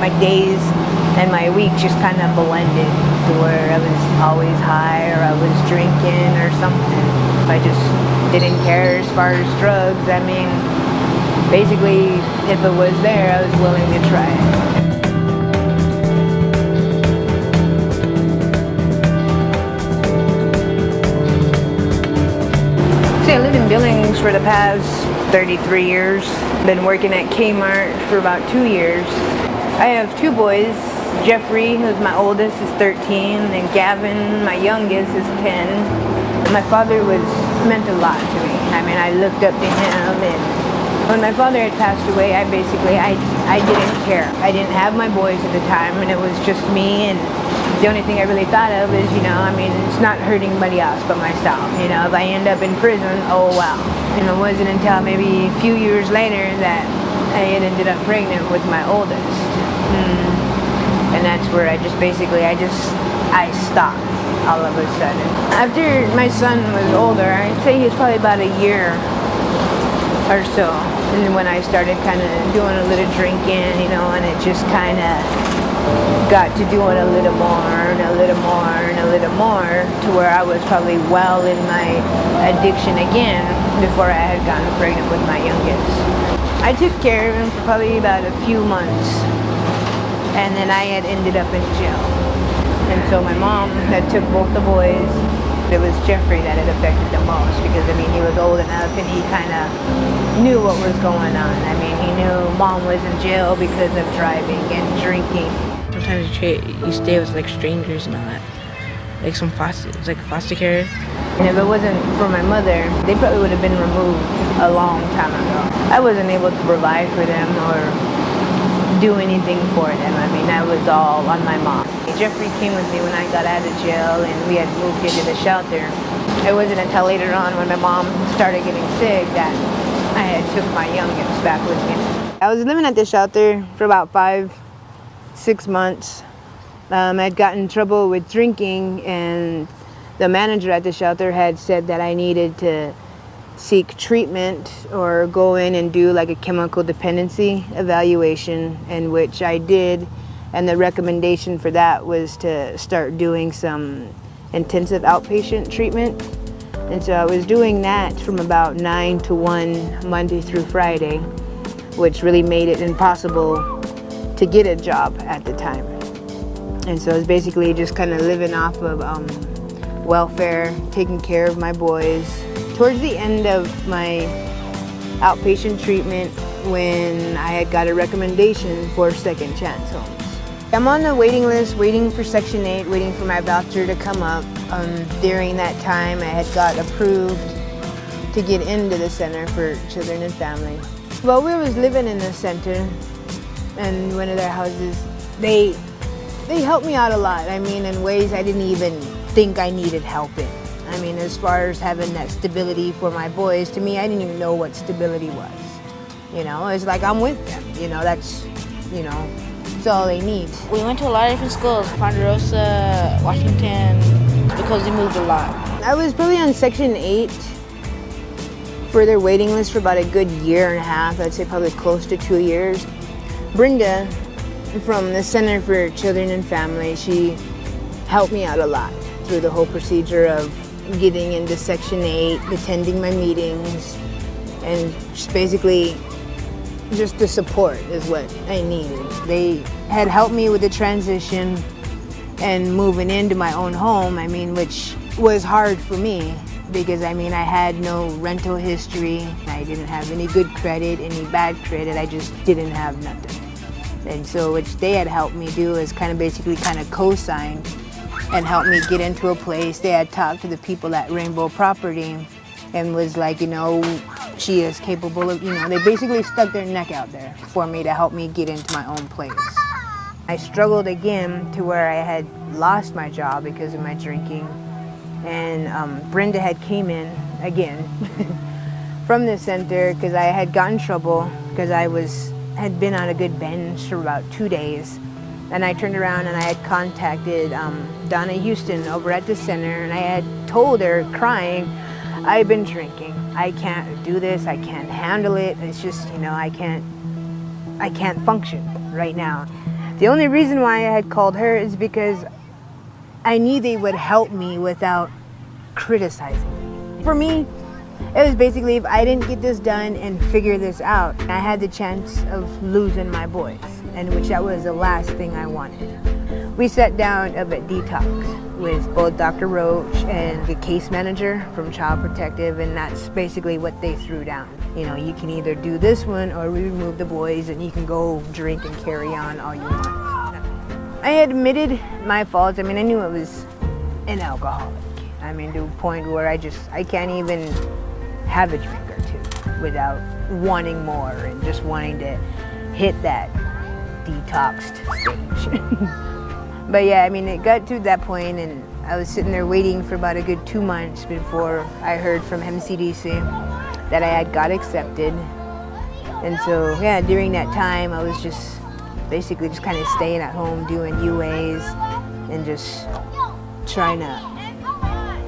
my days and my week just kind of blended to where I was always high or I was drinking or something. I just didn't care as far as drugs. I mean, basically, if it was there, I was willing to try it. I lived in Billings for the past 33 years. Been working at Kmart for about 2 years. I have 2 boys. Jeffrey, who's my oldest, is 13, and Gavin, my youngest, is 10. My father meant a lot to me. I mean, I looked up to him, and when my father had passed away, I didn't care. I didn't have my boys at the time, and it was just me, and the only thing I really thought of is, I mean, it's not hurting anybody else but myself. If I end up in prison, oh well. And it wasn't until maybe a few years later that I had ended up pregnant with my oldest. And that's where I stopped all of a sudden. After my son was older, I'd say he was probably about a year or so. And then when I started kind of doing a little drinking, and it just kind of got to doing a little more and a little more and a little more to where I was probably well in my addiction again before I had gotten pregnant with my youngest. I took care of him for probably about a few months, and then I had ended up in jail. And so my mom had took both the boys. It was Jeffrey that it affected the most because, I mean, he was old enough and he kind of knew what was going on. I mean, he knew mom was in jail because of driving and drinking. Sometimes you stay with like strangers and all that, like foster care. And if it wasn't for my mother, they probably would have been removed a long time ago. I wasn't able to provide for them or do anything for them. I mean, that was all on my mom. Jeffrey came with me when I got out of jail and we had moved into the shelter. It wasn't until later on when my mom started getting sick that I had took my youngest back with me. I was living at the shelter for about 5-6 months. I'd gotten in trouble with drinking, and the manager at the shelter had said that I needed to seek treatment or go in and do like a chemical dependency evaluation, in which I did, and the recommendation for that was to start doing some intensive outpatient treatment. And so I was doing that from about 9 to 1 Monday through Friday, which really made it impossible to get a job at the time. And so I was basically just kind of living off of welfare, taking care of my boys. Towards the end of my outpatient treatment, when I had got a recommendation for second chance homes. I'm on the waiting list, waiting for Section 8, waiting for my voucher to come up. During that time, I had got approved to get into the Center for Children and Family. While we was living in the center, and one of their houses, they helped me out a lot. I mean, in ways I didn't even think I needed help in. I mean, as far as having that stability for my boys, to me, I didn't even know what stability was. It's like I'm with them. That's all they need. We went to a lot of different schools, Ponderosa, Washington, because we moved a lot. I was probably on Section 8 for their waiting list for about a good year and a half. I'd say probably close to 2 years. Brenda from the Center for Children and Family, she helped me out a lot through the whole procedure of getting into Section 8, attending my meetings, and just basically just the support is what I needed. They had helped me with the transition and moving into my own home, which was hard for me because, I had no rental history. I didn't have any good credit, any bad credit. I just didn't have nothing. And so which they had helped me do is basically co-sign and helped me get into a place. They had talked to the people at Rainbow Property and was like, she is capable of, they basically stuck their neck out there for me to help me get into my own place. I struggled again to where I had lost my job because of my drinking. And Brenda had came in again from the center because I had gotten in trouble because I had been on a good binge for about 2 days. And I turned around and I had contacted Donna Houston over at the center, and I had told her, crying, I've been drinking. I can't do this. I can't handle it. It's just, I can't function right now. The only reason why I had called her is because I knew they would help me without criticizing me. For me, it was basically if I didn't get this done and figure this out, I had the chance of losing my boys, and which that was the last thing I wanted. We sat down up at Detox with both Dr. Roach and the case manager from Child Protective, and that's basically what they threw down. You know, you can either do this one or we remove the boys and you can go drink and carry on all you want. I admitted my faults. I mean, I knew I was an alcoholic. I mean, to a point where I can't even have a drink or two without wanting more and just wanting to hit that detoxed stage. But yeah, I mean, it got to that point and I was sitting there waiting for about a good 2 months before I heard from MCDC that I had got accepted. And so, yeah, during that time, I was just basically just kind of staying at home doing UAs and just trying to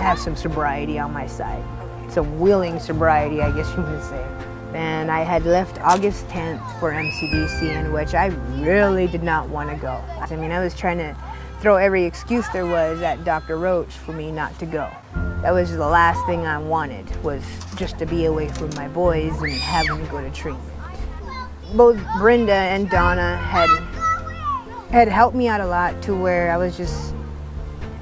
have some sobriety on my side. Some willing sobriety, I guess you would say. And I had left August 10th for MCDC, in which I really did not want to go. I mean, I was trying to throw every excuse there was at Dr. Roach for me not to go. That was the last thing I wanted, was just to be away from my boys and have them go to treatment. Both Brenda and Donna had helped me out a lot to where I was just,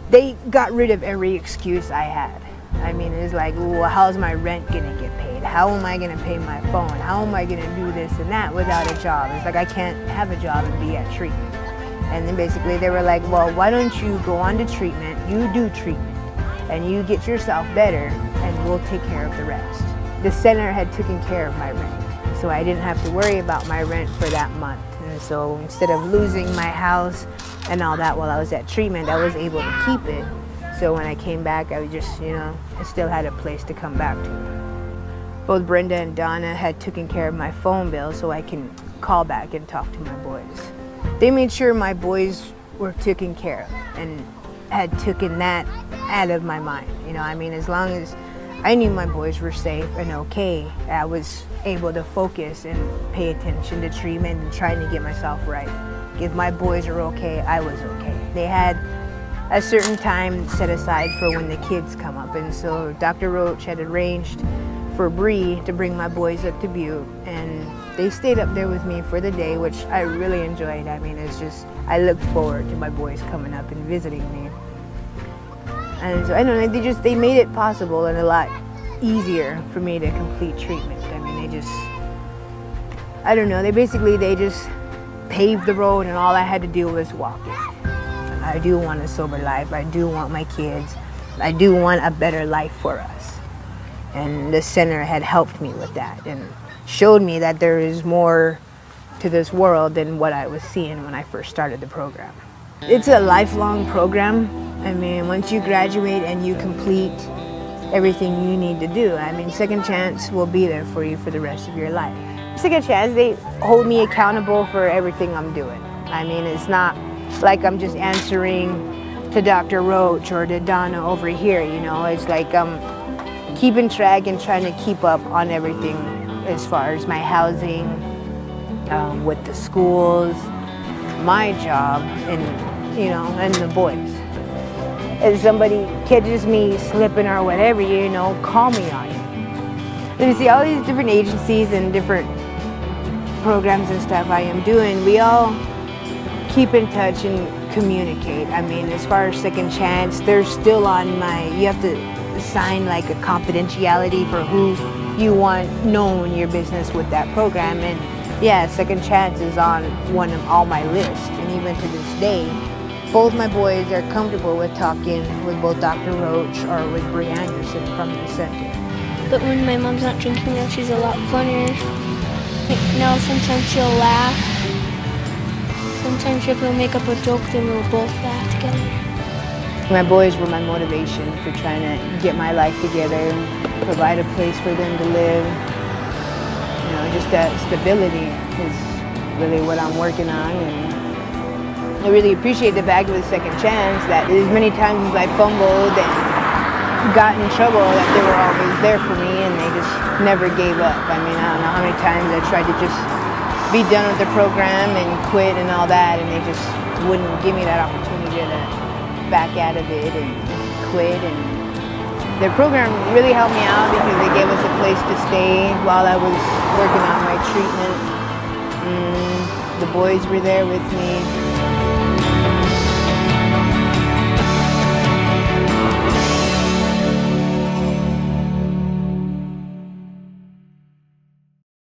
they got rid of every excuse I had. I mean, it's like, well, how's my rent gonna get paid? How am I gonna pay my phone? How am I gonna do this and that without a job? It's like I can't have a job and be at treatment. And then basically they were like, well, why don't you go on to treatment, you do treatment, and you get yourself better, and we'll take care of the rest. The center had taken care of my rent, so I didn't have to worry about my rent for that month. And so instead of losing my house and all that while I was at treatment, I was able to keep it. So when I came back, I was just, I still had a place to come back to. Both Brenda and Donna had taken care of my phone bill so I can call back and talk to my boys. They made sure my boys were taken care of and had taken that out of my mind. I mean, as long as I knew my boys were safe and okay, I was able to focus and pay attention to treatment and trying to get myself right. If my boys were okay, I was okay. They had a certain time set aside for when the kids come up, and so Dr. Roach had arranged for Bree to bring my boys up to Butte, and they stayed up there with me for the day, which I really enjoyed. I mean, it's just, I looked forward to my boys coming up and visiting me. And so, I don't know, they made it possible and a lot easier for me to complete treatment. I mean, they just paved the road and all I had to do was walk it. I do want a sober life. I do want my kids. I do want a better life for us. And the center had helped me with that and showed me that there is more to this world than what I was seeing when I first started the program. It's a lifelong program. I mean, once you graduate and you complete everything you need to do, I mean, Second Chance will be there for you for the rest of your life. Second Chance, they hold me accountable for everything I'm doing. I mean, it's not like I'm just answering to Dr. Roach or to Donna over here, It's like I'm keeping track and trying to keep up on everything as far as my housing, with the schools, my job, and the boys. If somebody catches me slipping or whatever, call me on it. And you see, all these different agencies and different programs and stuff I am doing, we all keep in touch and communicate. I mean, as far as Second Chance, they're still on you have to sign like a confidentiality for who you want known your business with that program. And yeah, Second Chance is on one of all my lists. And even to this day, both my boys are comfortable with talking with both Dr. Roach or with Bree Anderson from the center. But when my mom's not drinking now, she's a lot funnier. Now sometimes she'll laugh. Sometimes if we'll make up a joke, then we'll both laugh together. My boys were my motivation for trying to get my life together and provide a place for them to live. Just that stability is really what I'm working on. And I really appreciate the fact with Second Chance that as many times as I fumbled and got in trouble, that they were always there for me and they just never gave up. I mean, I don't know how many times I tried to just be done with the program and quit and all that, and they just wouldn't give me that opportunity to back out of it and quit. And their program really helped me out because they gave us a place to stay while I was working on my treatment. The boys were there with me.